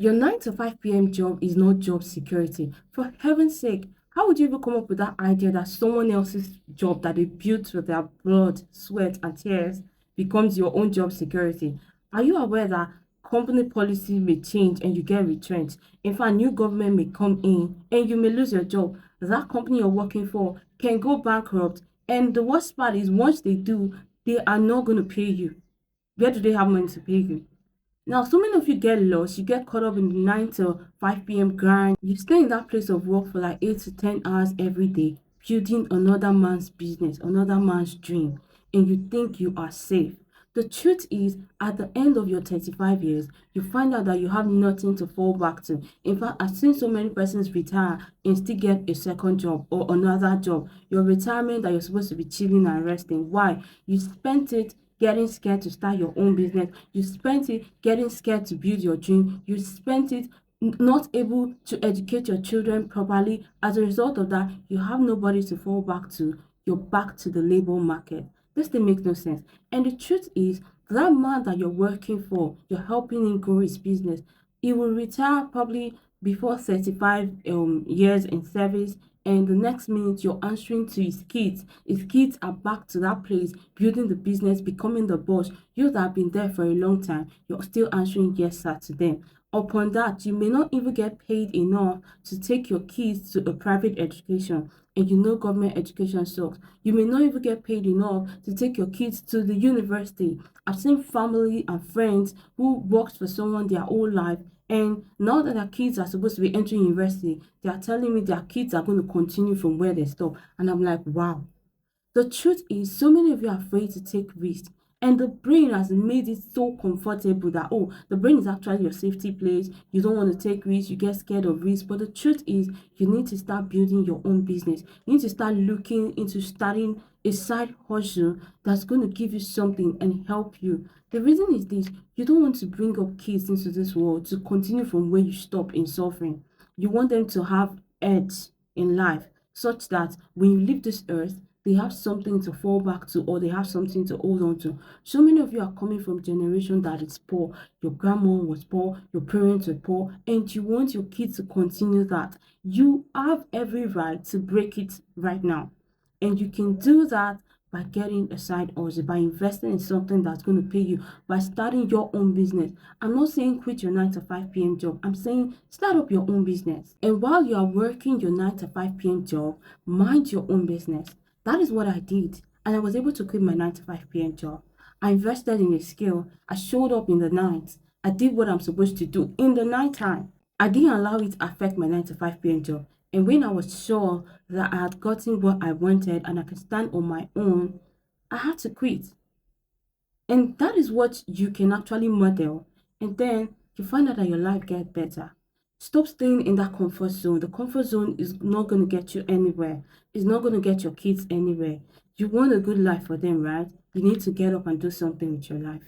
Your 9 to 5 p.m. job is not job security. For heaven's sake, how would you even come up with that idea that someone else's job that they built with their blood, sweat, and tears becomes your own job security? Are you aware that company policy may change and you get retrenched? In fact, new government may come in and you may lose your job. That company you're working for can go bankrupt. And the worst part is, once they do, they are not going to pay you. Where do they have money to pay you? Now, so many of you get lost. You get caught up in the 9 to 5 p.m. grind. You stay in that place of work for like 8 to 10 hours every day, building another man's business, another man's dream, and you think you are safe. The truth is, at the end of your 35 years, you find out that you have nothing to fall back to. In fact, I've seen so many persons retire and still get a second job or another job. Your retirement that you're supposed to be chilling and resting. Why? You spent it getting scared to start your own business. You spent it getting scared to build your dream. You spent it not able to educate your children properly. As a result of that, you have nobody to fall back to. You're back to the labor market. This thing makes no sense. And the truth is, that man that you're working for, you're helping him grow his business. He will retire probably before 35 years in service, and the next minute you're answering to his kids. His kids are back to that place, building the business, becoming the boss. You that have been there for a long time, you're still answering yes sir to them. Upon that, you may not even get paid enough to take your kids to a private education, and you know government education sucks. You may not even get paid enough to take your kids to the university. I've seen family and friends who worked for someone their whole life, and now that their kids are supposed to be entering university, they are telling me their kids are going to continue from where they stop. And I'm like, wow. The truth is, so many of you are afraid to take risks, and the brain has made it so comfortable that, oh, the brain is actually your safety place. You don't want to take risks, you get scared of risks. But the truth is, you need to start building your own business. You need to start looking into starting a side hustle that's going to give you something and help you. The reason is this: you don't want to bring up kids into this world to continue from where you stop in suffering. You want them to have edge in life such that when you leave this earth, they have something to fall back to, or they have something to hold on to. So many of you are coming from generation that is poor. Your grandma was poor, your parents were poor, and you want your kids to continue that. You have every right to break it right now. And you can do that by getting a side hustle, by investing in something that's going to pay you, by starting your own business. I'm not saying quit your 9 to 5 p.m. job. I'm saying start up your own business. And while you are working your 9 to 5 p.m. job, mind your own business. That is what I did. And I was able to quit my 9 to 5 p.m. job. I invested in a skill. I showed up in the night. I did what I'm supposed to do in the night time. I didn't allow it to affect my 9 to 5 p.m. job. And when I was sure that I had gotten what I wanted and I could stand on my own, I had to quit. And that is what you can actually model. And then you find out that your life gets better. Stop staying in that comfort zone. The comfort zone is not going to get you anywhere. It's not going to get your kids anywhere. You want a good life for them, right? You need to get up and do something with your life.